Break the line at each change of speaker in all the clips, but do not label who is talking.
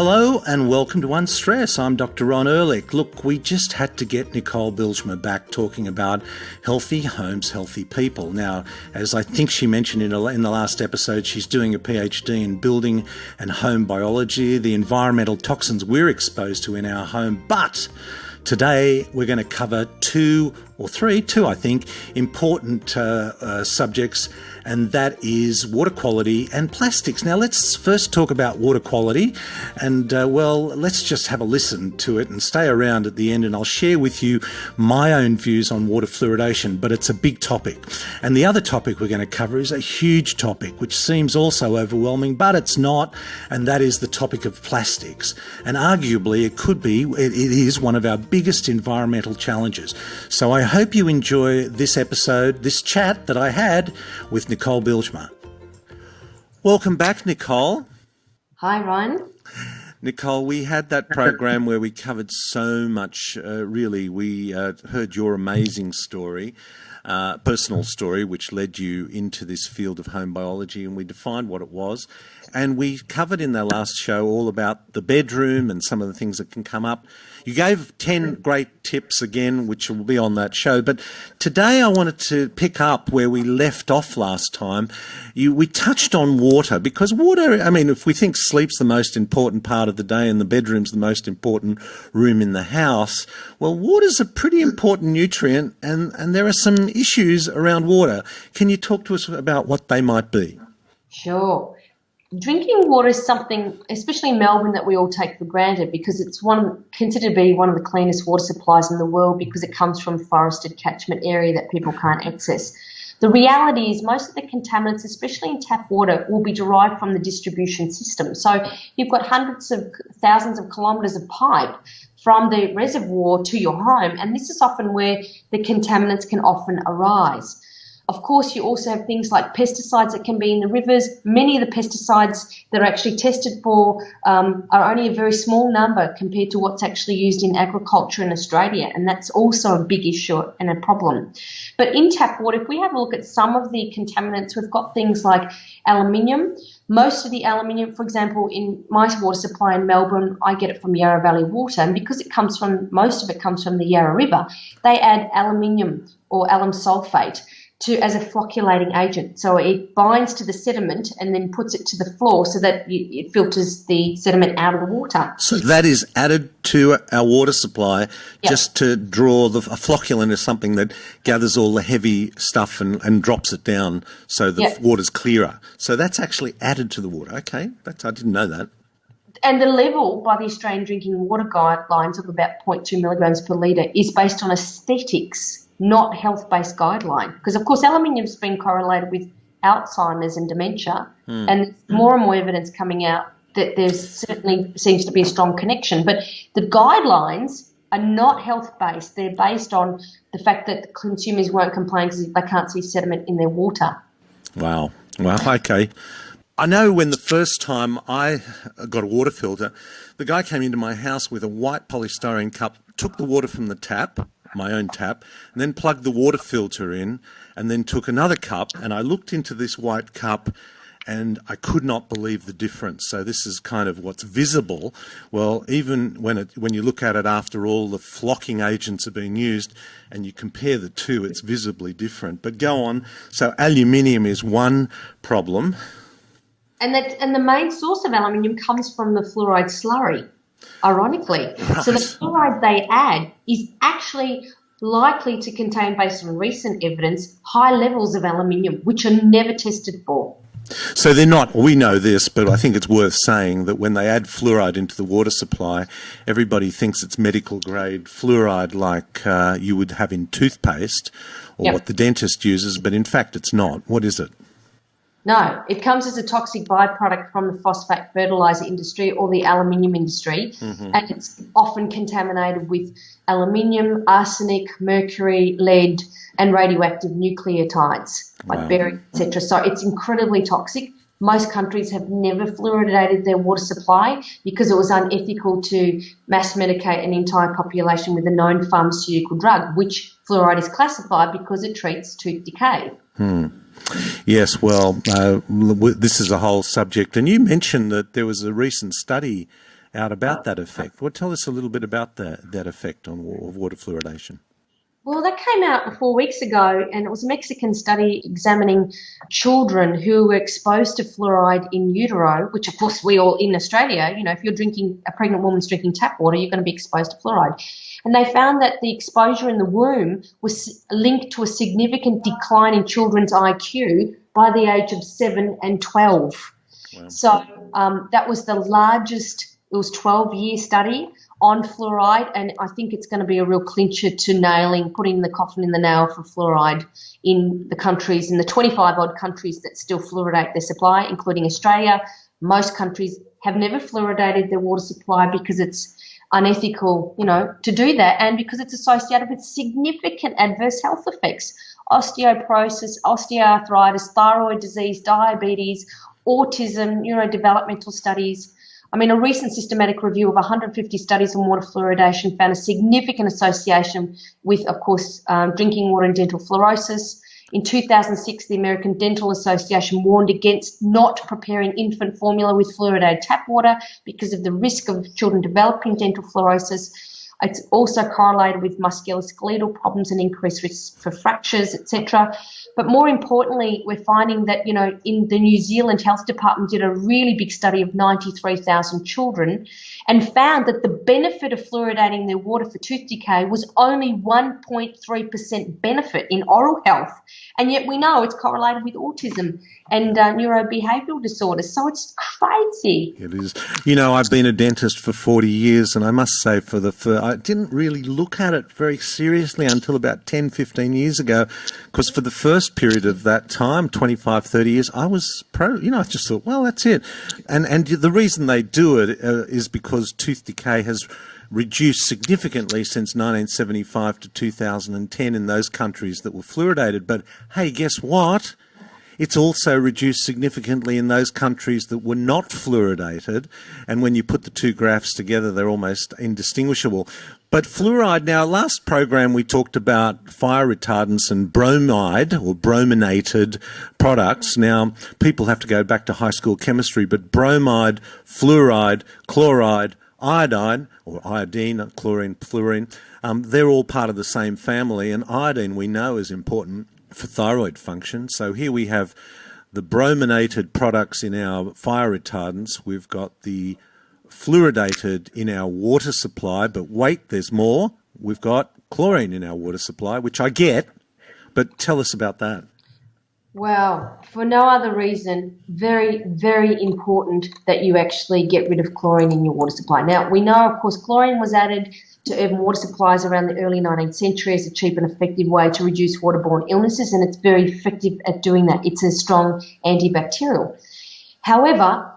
Hello and welcome to Unstress. I'm Dr Ron Ehrlich. Look, we just had to get Nicole Bijlsma back talking about healthy homes, healthy people. Now, as I think she mentioned in the last episode, she's doing a PhD in building and home biology, the environmental toxins we're exposed to in our home. But today we're going to cover two, I think, important subjects, and that is water quality and plastics. Now, let's first talk about water quality, and let's just have a listen to it and stay around at the end, and I'll share with you my own views on water fluoridation, but it's a big topic. And the other topic we're going to cover is a huge topic, which seems also overwhelming, but it's not, and that is the topic of plastics. And arguably, it is one of our biggest environmental challenges. So I hope you enjoy this episode, this chat that I had with Nicole Bijlsma. Welcome back, Nicole.
Hi, Ron.
Nicole, we had that program where we covered so much, really. We heard your amazing story, personal story, which led you into this field of home biology, and we defined what it was. And we covered in the last show all about the bedroom and some of the things that can come up. You gave 10 great tips again, which will be on that show. But today I wanted to pick up where we left off last time. We touched on water, because water, I mean, if we think sleep's the most important part of the day and the bedroom's the most important room in the house, well, water's a pretty important nutrient, and there are some issues around water. Can you talk to us about what they might be?
Sure. Drinking water is something, especially in Melbourne, that we all take for granted because it's considered to be one of the cleanest water supplies in the world because it comes from forested catchment area that people can't access. The reality is most of the contaminants, especially in tap water, will be derived from the distribution system. So you've got hundreds of thousands of kilometres of pipe from the reservoir to your home, and this is often where the contaminants can often arise. Of course, you also have things like pesticides that can be in the rivers. Many of the pesticides that are actually tested for are only a very small number compared to what's actually used in agriculture in Australia, and that's also a big issue and a problem. But in tap water, if we have a look at some of the contaminants, we've got things like aluminium. Most of the aluminium, for example, in my water supply in Melbourne, I get it from Yarra Valley Water, and because most of it comes from the Yarra River, they add aluminium or alum sulfate as a flocculating agent. So it binds to the sediment and then puts it to the floor so that it filters the sediment out of the water.
So that is added to our water supply just to draw a flocculant is something that gathers all the heavy stuff and drops it down so the water's clearer. So that's actually added to the water. Okay, I didn't know that.
And the level by the Australian Drinking Water Guidelines of about 0.2 milligrams per litre is based on aesthetics, not health-based guideline. Because, of course, aluminium's been correlated with Alzheimer's and dementia, and there's more and more evidence coming out that there certainly seems to be a strong connection. But the guidelines are not health-based. They're based on the fact that consumers won't complain because they can't see sediment in their water.
Wow. Okay. I know when the first time I got a water filter, the guy came into my house with a white polystyrene cup, took the water from the tap, my own tap, and then plugged the water filter in, and then took another cup, and I looked into this white cup and I could not believe the difference. So this is kind of what's visible. Well, even when you look at it after all the flocking agents are being used and you compare the two, it's visibly different. But go on. So aluminium is one problem.
And the main source of aluminium comes from the fluoride slurry, ironically. Right. So the fluoride they add is actually likely to contain, based on recent evidence, high levels of aluminium, which are never tested for.
So they're not, we know this, but I think it's worth saying that when they add fluoride into the water supply, everybody thinks it's medical grade fluoride like you would have in toothpaste or what the dentist uses, but in fact it's not. What is it?
No, it comes as a toxic byproduct from the phosphate fertilizer industry or the aluminium industry, and it's often contaminated with aluminium, arsenic, mercury, lead, and radioactive nucleotides like barium, etc. So it's incredibly toxic. Most countries have never fluoridated their water supply because it was unethical to mass medicate an entire population with a known pharmaceutical drug, which fluoride is classified because it treats tooth decay.
Yes, well, this is a whole subject. And you mentioned that there was a recent study out about that effect. Well, tell us a little bit about that effect on water fluoridation.
Well, that came out 4 weeks ago, and it was a Mexican study examining children who were exposed to fluoride in utero, which, of course, we all in Australia, if you're a pregnant woman's drinking tap water, you're going to be exposed to fluoride. And they found that the exposure in the womb was linked to a significant decline in children's IQ by the age of 7 and 12. Wow. So that was the largest, it was 12-year study on fluoride, and I think it's going to be a real clincher to putting the coffin in the nail for fluoride in the 25-odd countries that still fluoridate their supply, including Australia. Most countries have never fluoridated their water supply because it's unethical, to do that, and because it's associated with significant adverse health effects: osteoporosis, osteoarthritis, thyroid disease, diabetes, autism, neurodevelopmental studies. I mean, a recent systematic review of 150 studies on water fluoridation found a significant association with, of course, drinking water and dental fluorosis. In 2006, the American Dental Association warned against not preparing infant formula with fluoridated tap water because of the risk of children developing dental fluorosis. It's also correlated with musculoskeletal problems and increased risk for fractures, etc. But more importantly, we're finding that, in the New Zealand Health Department did a really big study of 93,000 children and found that the benefit of fluoridating their water for tooth decay was only 1.3% benefit in oral health. And yet we know it's correlated with autism and neurobehavioral disorders. So it's crazy.
It is. I've been a dentist for 40 years, and I must say I didn't really look at it very seriously until about 10, 15 years ago, because for the first period of that time, 25, 30 years, I was I just thought, well, that's it. And the reason they do it is because tooth decay has reduced significantly since 1975 to 2010 in those countries that were fluoridated. But hey, guess what? It's also reduced significantly in those countries that were not fluoridated. And when you put the two graphs together, they're almost indistinguishable. But fluoride, now, last program we talked about fire retardants and bromide or brominated products. Now, people have to go back to high school chemistry, but bromide, fluoride, chloride, iodine, or iodine, chlorine, fluorine, they're all part of the same family. And iodine, we know, is important for thyroid function. So here we have the brominated products in our fire retardants. We've got the fluoridated in our water supply, but wait, there's more. We've got chlorine in our water supply, which I get, but tell us about that.
Well, for no other reason, very, very important that you actually get rid of chlorine in your water supply. Now, we know, of course, chlorine was added to urban water supplies around the early 19th century as a cheap and effective way to reduce waterborne illnesses, and it's very effective at doing that. It's a strong antibacterial. Towever,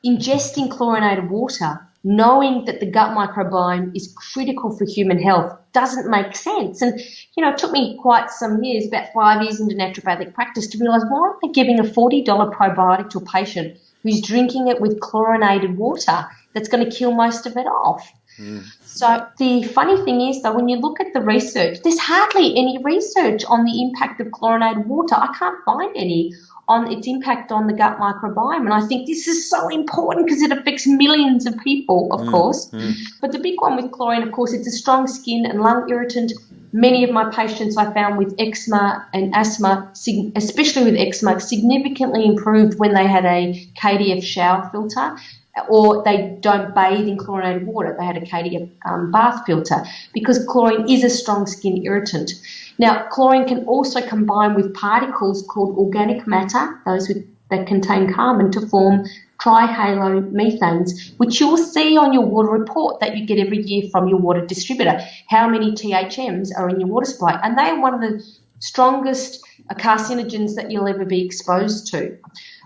ingesting chlorinated water, knowing that the gut microbiome is critical for human health, doesn't make sense. And, it took me quite some years, about 5 years into naturopathic practice, to realise, why am I giving a $40 probiotic to a patient who's drinking it with chlorinated water that's going to kill most of it off? So the funny thing is, though, when you look at the research, there's hardly any research on the impact of chlorinated water. I can't find any on its impact on the gut microbiome. And I think this is so important because it affects millions of people, of course. But the big one with chlorine, of course, it's a strong skin and lung irritant. Many of my patients I found with eczema and asthma, especially with eczema, significantly improved when they had a KDF shower filter, or they don't bathe in chlorinated water. They had a KDF bath filter, because chlorine is a strong skin irritant. Now, chlorine can also combine with particles called organic matter, those that contain carbon, to form trihalomethanes, which you'll see on your water report that you get every year from your water distributor, how many THMs are in your water supply. And they are one of the strongest carcinogens that you'll ever be exposed to.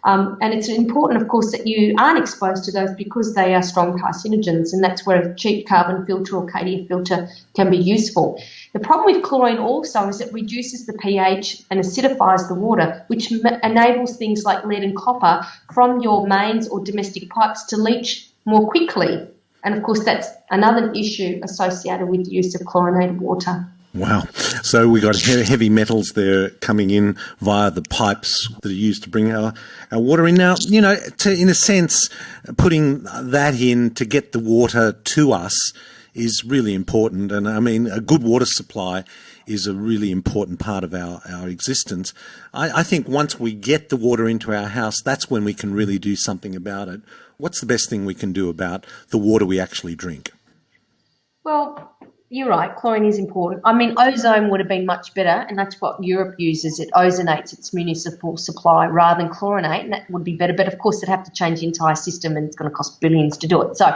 And it's important, of course, that you aren't exposed to those because they are strong carcinogens, and that's where a cheap carbon filter or KDF filter can be useful. The problem with chlorine also is it reduces the pH and acidifies the water, which enables things like lead and copper from your mains or domestic pipes to leach more quickly. And, of course, that's another issue associated with the use of chlorinated water.
Wow. So we got heavy metals there coming in via the pipes that are used to bring our water in. Now, in a sense, putting that in to get the water to us is really important. And I mean, a good water supply is a really important part of our existence. I think once we get the water into our house, that's when we can really do something about it. What's the best thing we can do about the water we actually drink?
Well, you're right, chlorine is important. I mean, ozone would have been much better, and that's what Europe uses. It ozonates its municipal supply rather than chlorinate, and that would be better. But, of course, they'd have to change the entire system, and it's going to cost billions to do it. So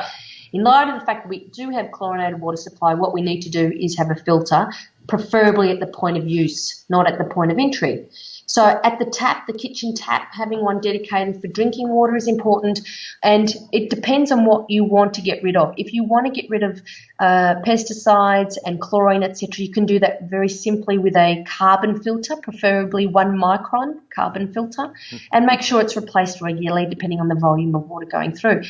in light of the fact that we do have chlorinated water supply, what we need to do is have a filter, preferably at the point of use, not at the point of entry. So at the tap, the kitchen tap, having one dedicated for drinking water is important, and it depends on what you want to get rid of. If you want to get rid of pesticides and chlorine, etc., you can do that very simply with a carbon filter, preferably 1 micron carbon filter, and make sure it's replaced regularly depending on the volume of water going through.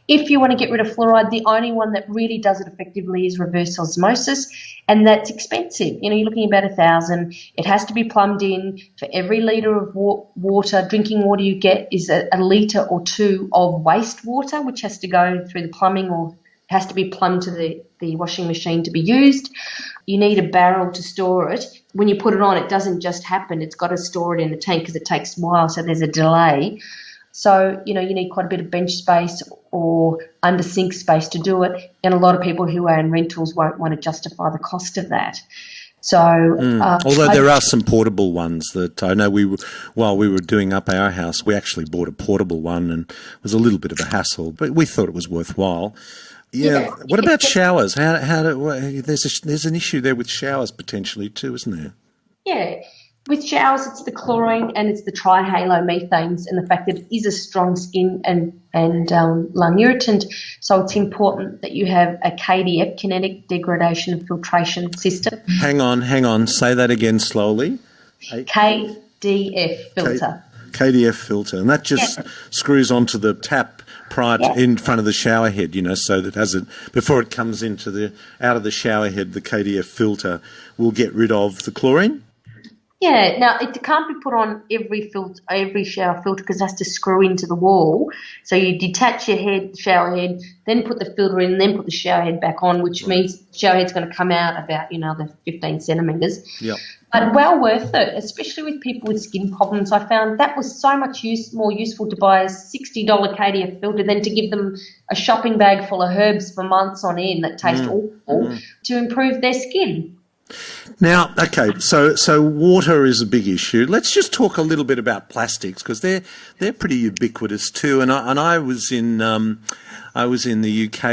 If you want to get rid of fluoride, the only one that really does it effectively is reverse osmosis, and that's expensive. You're looking about $1,000. It has to be plumbed in. For every litre of water, drinking water you get is a litre or two of wastewater, which has to go through the plumbing or has to be plumbed to the washing machine to be used. You need a barrel to store it. When you put it on, it doesn't just happen. It's got to store it in a tank because it takes a while, so there's a delay. So, you need quite a bit of bench space or under sink space to do it. And a lot of people who are in rentals won't want to justify the cost of that. So,
although there are some portable ones that I know while we were doing up our house, we actually bought a portable one, and it was a little bit of a hassle, but we thought it was worthwhile. Yeah. What about showers? There's an issue there with showers potentially too, isn't there?
Yeah. With showers, it's the chlorine and it's the trihalomethanes and the fact that it is a strong skin and lung irritant. So it's important that you have a KDF, kinetic degradation and filtration system.
Hang on. Say that again slowly.
KDF filter.
KDF filter. And that just screws onto the tap in front of the shower head, so that before it comes out of the shower head, the KDF filter will get rid of the chlorine?
Yeah, now it can't be put on every shower filter because it has to screw into the wall. So you detach your shower head, then put the filter in, then put the shower head back on, which means the shower head's going to come out about, the 15 centimetres.
Yeah.
But well worth it, especially with people with skin problems. I found that was so much more useful to buy a $60 KDF filter than to give them a shopping bag full of herbs for months on end that taste awful to improve their skin.
Now, okay, so water is a big issue. Let's just talk a little bit about plastics because they're pretty ubiquitous too. And I was in the UK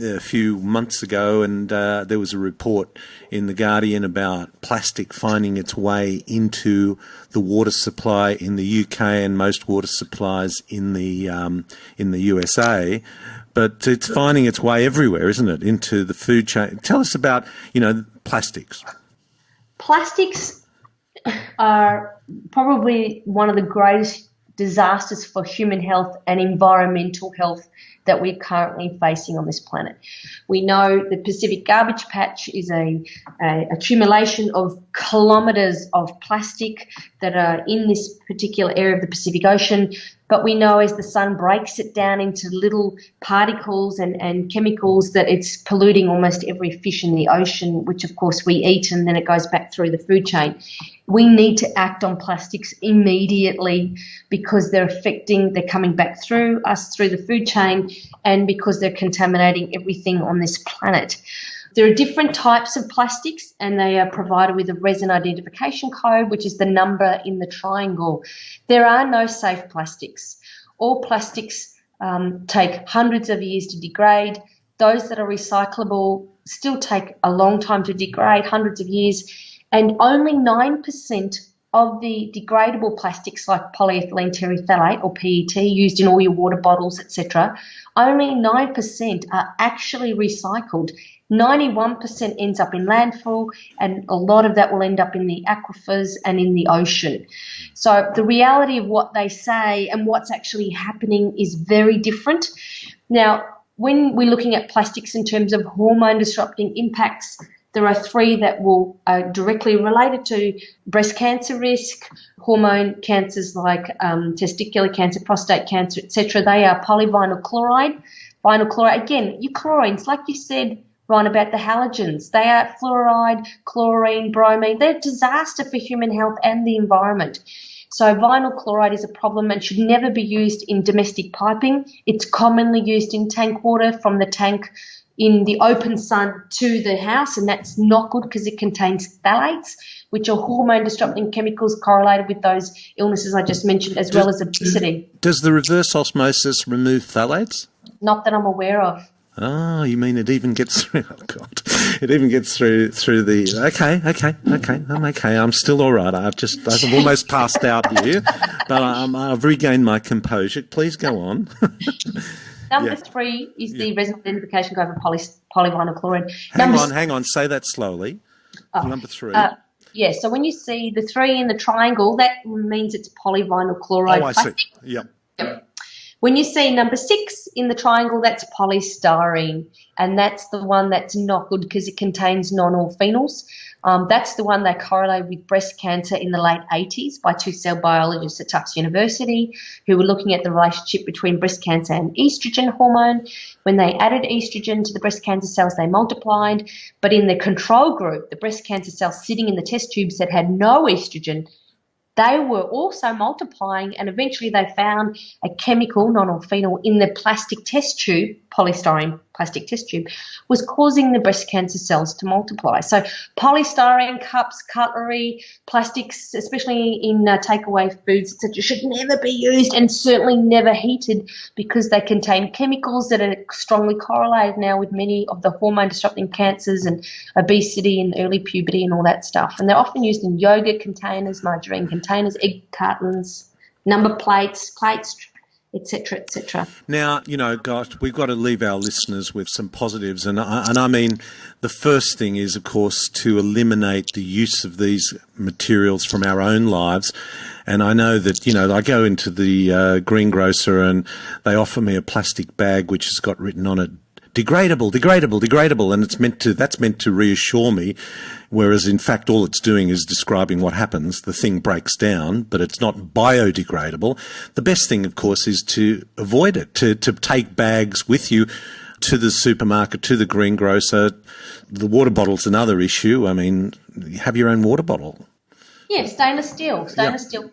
a few months ago, and there was a report in the Guardian about plastic finding its way into the water supply in the UK and most water supplies in the USA. But it's finding its way everywhere, isn't it, into the food chain? Tell us about, plastics.
Plastics are probably one of the greatest disasters for human health and environmental health that we're currently facing on this planet. We know the Pacific Garbage Patch is a accumulation of kilometres of plastic that are in this particular area of the Pacific Ocean, but we know as the sun breaks it down into little particles and chemicals that it's polluting almost every fish in the ocean, which of course we eat, and then it goes back through the food chain. We need to act on plastics immediately because they're coming back through us through the food chain and because they're contaminating everything on this planet. There are different types of plastics and they are provided with a resin identification code, which is the number in the triangle. There are no safe plastics. All plastics take hundreds of years to degrade. Those that are recyclable still take a long time to degrade, hundreds of years. And only 9% of the degradable plastics like polyethylene terephthalate or PET used in all your water bottles, etc., only 9% are actually recycled. 91% ends up in landfill, and a lot of that will end up in the aquifers and in the ocean. So the reality of what they say and what's actually happening is very different. Now, when we're looking at plastics in terms of hormone disrupting impacts, There are 3 that are directly related to breast cancer risk, hormone cancers like testicular cancer, prostate cancer, etc. They are polyvinyl chloride. Vinyl chloride, again, your chlorines, like you said, Ron, about the halogens. They are fluoride, chlorine, bromine. They're a disaster for human health and the environment. So vinyl chloride is a problem and should never be used in domestic piping. It's commonly used in tank water from the tank in the open sun to the house, and that's not good because it contains phthalates, which are hormone-disrupting chemicals correlated with those illnesses I just mentioned, as well as obesity.
Does the reverse osmosis remove phthalates?
Not that I'm aware of.
Oh, you mean it even gets through? Oh God, it even gets through the. Okay. I'm okay. I'm still all right. I've almost passed out here, but I've regained my composure. Please go on.
Number 3 is the resident identification code for polyvinyl chloride.
Hang on. Say that slowly. Number 3.
So when you see the 3 in the triangle, that means it's polyvinyl chloride.
Oh, I
plastic.
see. Yep.
When you see number 6 in the triangle, that's polystyrene, and that's the one that's not good because it contains non-all-phenols. That's the one they correlated with breast cancer in the late 80s by 2 cell biologists at Tufts University who were looking at the relationship between breast cancer and estrogen hormone. When they added estrogen to the breast cancer cells, they multiplied. But in the control group, the breast cancer cells sitting in the test tubes that had no estrogen, they were also multiplying, and eventually they found a chemical, non-all-phenol, in the plastic test tube, polystyrene plastic test tube, was causing the breast cancer cells to multiply. So polystyrene cups, cutlery, plastics, especially in takeaway foods, etc., should never be used and certainly never heated because they contain chemicals that are strongly correlated now with many of the hormone-disrupting cancers and obesity and early puberty and all that stuff. And they're often used in yogurt containers, margarine containers, egg cartons, number plates, etc., etc.
Now, gosh, we've got to leave our listeners with some positives. And I mean, the first thing is, of course, to eliminate the use of these materials from our own lives. And I know that, I go into the greengrocer and they offer me a plastic bag which has got written on it, degradable, and that's meant to reassure me, whereas in fact all it's doing is describing what happens. The thing breaks down, but it's not biodegradable. The best thing, of course, is to avoid it, to take bags with you to the supermarket, to the greengrocer. The water bottle's another issue. I mean, have your own water bottle.
Yeah, stainless steel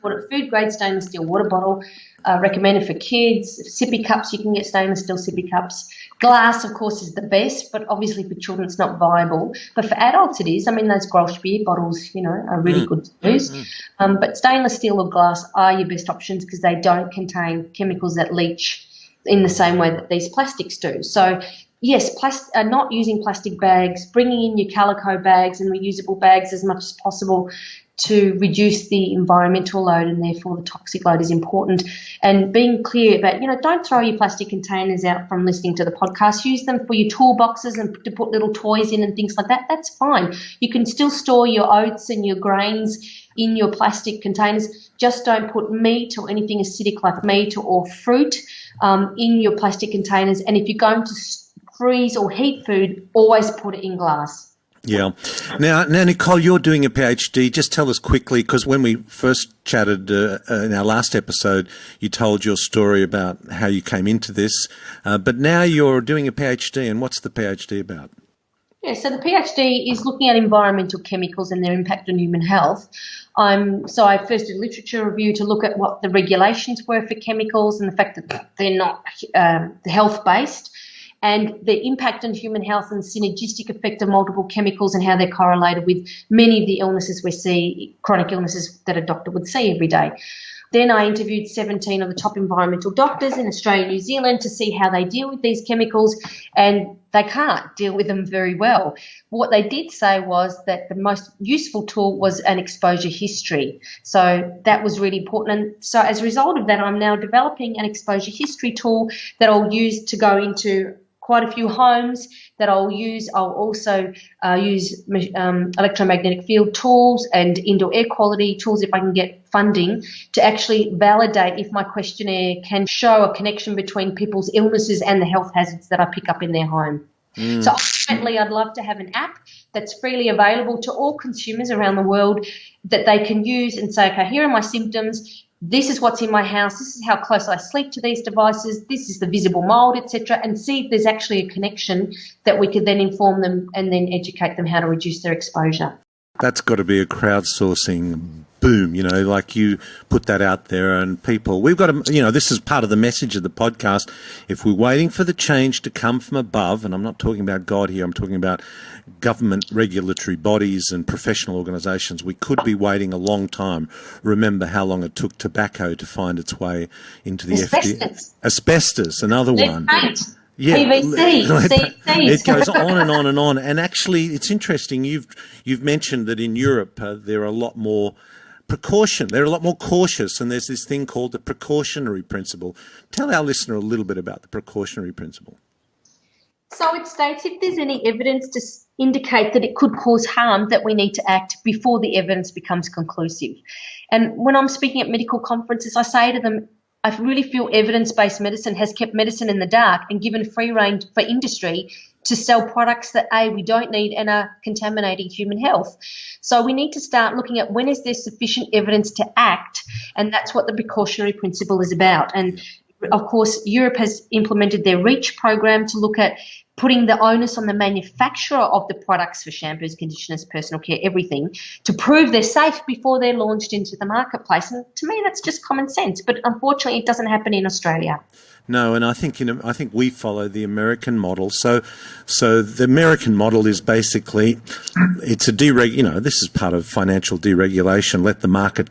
water, food grade stainless steel water bottle, recommended for kids. Sippy cups, you can get stainless steel sippy cups. Glass, of course, is the best, but obviously for children it's not viable. But for adults it is. I mean, those Grolsch beer bottles, are really good to use. But stainless steel or glass are your best options because they don't contain chemicals that leach in the same way that these plastics do. So, yes, not using plastic bags, bringing in your calico bags and reusable bags as much as possible to reduce the environmental load and therefore the toxic load is important. And being clear about, don't throw your plastic containers out from listening to the podcast. Use them for your toolboxes and to put little toys in and things like that. That's fine. You can still store your oats and your grains in your plastic containers. Just don't put meat or anything acidic like meat or fruit in your plastic containers. And if you're going to freeze or heat food, always put it in glass.
Yeah. Now, Nicole, you're doing a PhD. Just tell us quickly, because when we first chatted in our last episode, you told your story about how you came into this. But now you're doing a PhD, and what's the PhD about?
Yeah, so the PhD is looking at environmental chemicals and their impact on human health. So I first did literature review to look at what the regulations were for chemicals and the fact that they're not health-based, and the impact on human health and synergistic effect of multiple chemicals and how they're correlated with many of the illnesses we see, chronic illnesses that a doctor would see every day. Then I interviewed 17 of the top environmental doctors in Australia and New Zealand to see how they deal with these chemicals, and they can't deal with them very well. What they did say was that the most useful tool was an exposure history. So that was really important. And so as a result of that, I'm now developing an exposure history tool that I'll use to go into quite a few homes that I'll use. I'll also use electromagnetic field tools and indoor air quality tools if I can get funding to actually validate if my questionnaire can show a connection between people's illnesses and the health hazards that I pick up in their home. So ultimately I'd love to have an app that's freely available to all consumers around the world that they can use and say, okay, here are my symptoms. This is what's in my house. This is how close I sleep to these devices. This is the visible mold, etc. And see if there's actually a connection that we could then inform them and then educate them how to reduce their exposure.
That's got to be a crowdsourcing boom, like you put that out there and people, we've got to, this is part of the message of the podcast. If we're waiting for the change to come from above, and I'm not talking about God here, I'm talking about government regulatory bodies and professional organisations, we could be waiting a long time. Remember how long it took tobacco to find its way into the FDA. Asbestos, another one. Yeah,
PVC, CFCs.
It goes on and on and on. And actually, it's interesting. You've mentioned that in Europe they're a lot more precaution. They're a lot more cautious, and there's this thing called the precautionary principle. Tell our listener a little bit about the precautionary principle.
So it states if there's any evidence to indicate that it could cause harm, that we need to act before the evidence becomes conclusive. And when I'm speaking at medical conferences, I say to them, I really feel evidence-based medicine has kept medicine in the dark and given free rein for industry to sell products that, A, we don't need and are contaminating human health. So we need to start looking at when is there sufficient evidence to act, and that's what the precautionary principle is about. And, of course, Europe has implemented their REACH program to look at putting the onus on the manufacturer of the products for shampoos, conditioners, personal care, everything, to prove they're safe before they're launched into the marketplace. And to me, that's just common sense. But unfortunately, it doesn't happen in Australia.
No, and I think we follow the American model. So the American model is basically it's a this is part of financial deregulation. Let the market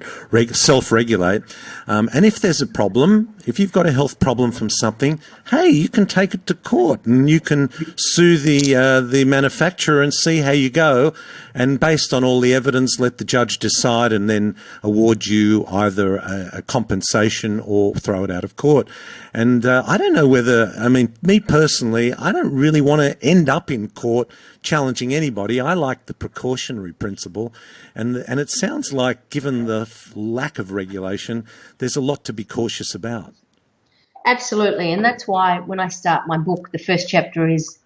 self-regulate, and if there's a problem, if you've got a health problem from something, hey, you can take it to court and you can sue the manufacturer and see how you go. And based on all the evidence, let the judge decide and then award you either a compensation or throw it out of court. And I don't know me personally, I don't really want to end up in court challenging anybody. I like the precautionary principle. And it sounds like, given the lack of regulation, there's a lot to be cautious about.
Absolutely. And that's why when I start my book, the first chapter is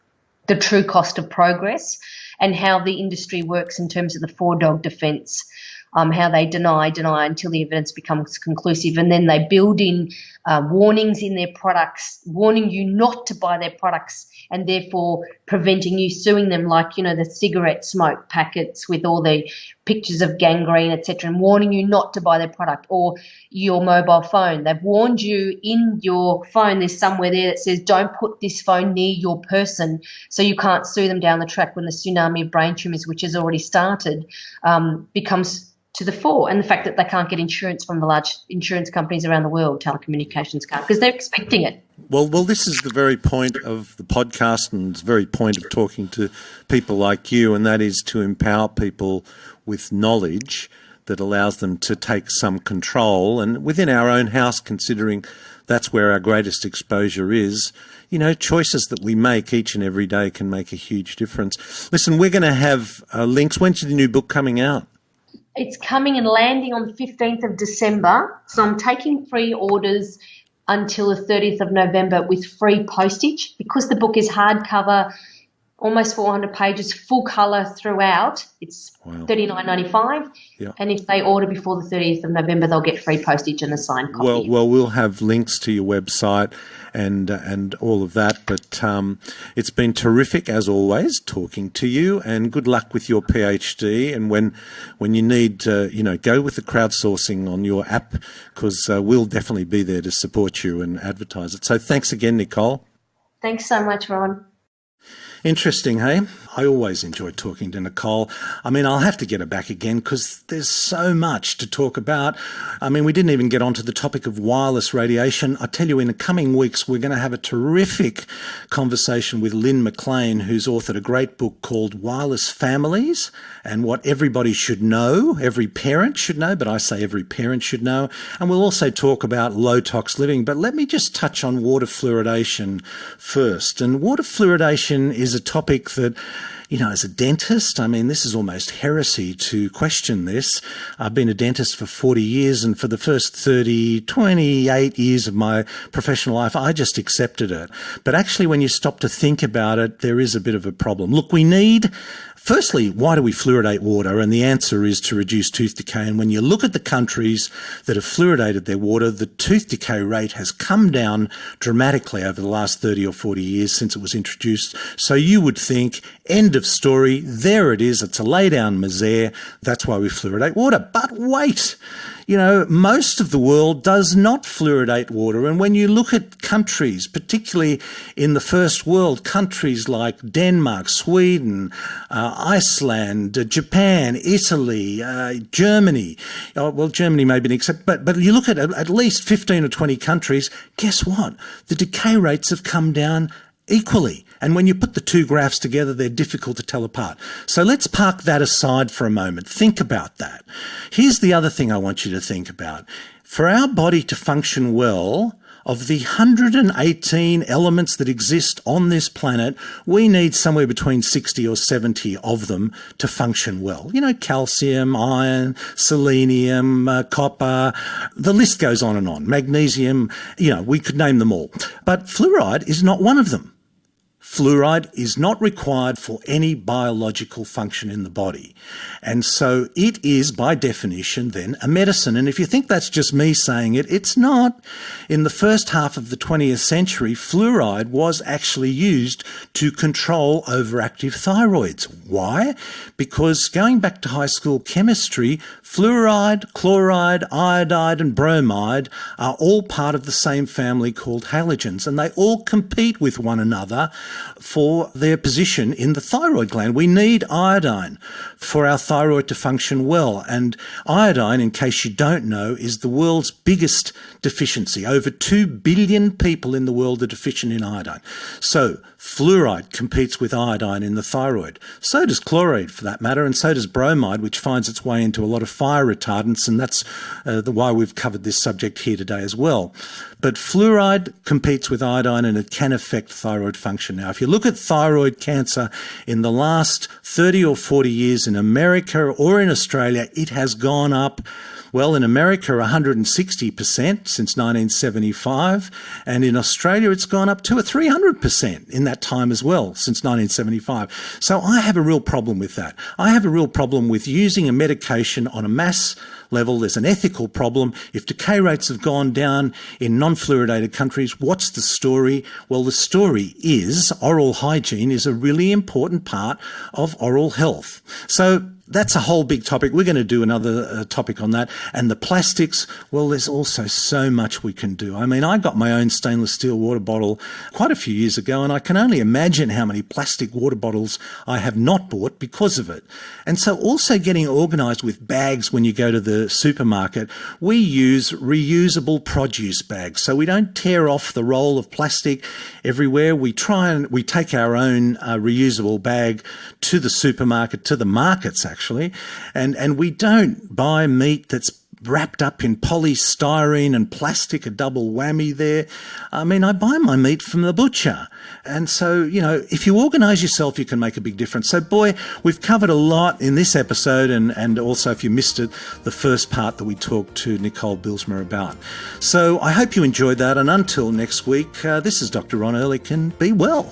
the true cost of progress and how the industry works in terms of the four-dog defence, how they deny until the evidence becomes conclusive, and then they build in warnings in their products, warning you not to buy their products and therefore preventing you suing them, like, the cigarette smoke packets with all the pictures of gangrene, etc., and warning you not to buy their product, or your mobile phone. They've warned you in your phone, there's somewhere there that says don't put this phone near your person, so you can't sue them down the track when the tsunami of brain tumours, which has already started, becomes to the fore, and the fact that they can't get insurance from the large insurance companies around the world, telecommunications can't, because they're expecting it.
Well, this is the very point of the podcast and the very point of talking to people like you, and that is to empower people with knowledge that allows them to take some control, and within our own house, considering that's where our greatest exposure is, choices that we make each and every day can make a huge difference. Listen, we're going to have links. When's the new book coming out?
It's coming and landing on the 15th of December. So I'm taking free orders until the 30th of November with free postage. Because the book is hardcover, almost 400 pages, full colour throughout, it's $39.95.
Yeah.
And if they order before the 30th of November, they'll get free postage and a signed copy.
Well, we'll have links to your website and all of that. But it's been terrific, as always, talking to you, and good luck with your PhD. And when you need to, go with the crowdsourcing on your app, because we'll definitely be there to support you and advertise it. So thanks again, Nicole.
Thanks so much, Ron.
Interesting, hey? I always enjoy talking to Nicole. I'll have to get her back again because there's so much to talk about. We didn't even get onto the topic of wireless radiation. I tell you, in the coming weeks, we're going to have a terrific conversation with Lynn McLean, who's authored a great book called Wireless Families and What Everybody Should Know, every parent should know, but I say every parent should know. And we'll also talk about low-tox living. But let me just touch on water fluoridation first. And water fluoridation is a topic that as a dentist, this is almost heresy to question this. I've been a dentist for 40 years, and for the first 28 years of my professional life, I just accepted it. But actually, when you stop to think about it, there is a bit of a problem. Look, firstly, why do we fluoridate water? And the answer is to reduce tooth decay. And when you look at the countries that have fluoridated their water, the tooth decay rate has come down dramatically over the last 30 or 40 years since it was introduced. So you would think, end of story, there it is, it's a lay-down misere, that's why we fluoridate water. But wait! Most of the world does not fluoridate water. And when you look at countries, particularly in the first world, countries like Denmark, Sweden, Iceland, Japan, Italy, Germany, Germany may be an exception, but you look at least 15 or 20 countries, guess what? The decay rates have come down equally. And when you put the two graphs together, they're difficult to tell apart. So let's park that aside for a moment. Think about that. Here's the other thing I want you to think about. For our body to function well, of the 118 elements that exist on this planet, we need somewhere between 60 or 70 of them to function well. Calcium, iron, selenium, copper, the list goes on and on. Magnesium, we could name them all. But fluoride is not one of them. Fluoride is not required for any biological function in the body. And so it is, by definition, then a medicine. And if you think that's just me saying it, it's not. In the first half of the 20th century, fluoride was actually used to control overactive thyroids. Why? Because going back to high school chemistry, fluoride, chloride, iodide, and bromide are all part of the same family called halogens, and they all compete with one another for their position in the thyroid gland. We need iodine for our thyroid to function well. And iodine, in case you don't know, is the world's biggest deficiency. Over 2 billion people in the world are deficient in iodine. So fluoride competes with iodine in the thyroid. So does chloride, for that matter, and so does bromide, which finds its way into a lot of fire retardants, and that's why we've covered this subject here today as well. But fluoride competes with iodine, and it can affect thyroid function. Now, if you look at thyroid cancer in the last 30 or 40 years in America or in Australia, it has gone up. Well, in America, 160% since 1975, and in Australia, it's gone up to 300% in that time as well, since 1975. So I have a real problem with that. I have a real problem with using a medication on a mass level. There's an ethical problem. If decay rates have gone down in non-fluoridated countries, what's the story? Well, the story is oral hygiene is a really important part of oral health. So that's a whole big topic. We're going to do another topic on that. And the plastics, well, there's also so much we can do. I got my own stainless steel water bottle quite a few years ago, and I can only imagine how many plastic water bottles I have not bought because of it. And so also getting organised with bags when you go to the supermarket. We use reusable produce bags, so we don't tear off the roll of plastic everywhere. We take our own reusable bag to the supermarket, to the markets actually, and we don't buy meat that's wrapped up in polystyrene and plastic, a double whammy there. I buy my meat from the butcher. And so, if you organise yourself, you can make a big difference. So, boy, we've covered a lot in this episode, and also, if you missed it, the first part that we talked to Nicole Bijlsma about. So I hope you enjoyed that, and until next week, this is Dr Ron Ehrlich, and be well.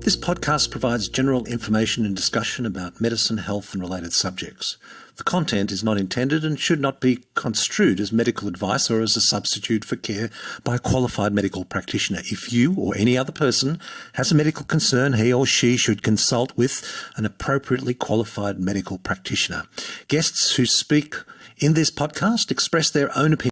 This podcast provides general information and discussion about medicine, health, and related subjects. The content is not intended and should not be construed as medical advice or as a substitute for care by a qualified medical practitioner. If you or any other person has a medical concern, he or she should consult with an appropriately qualified medical practitioner. Guests who speak in this podcast express their own opinion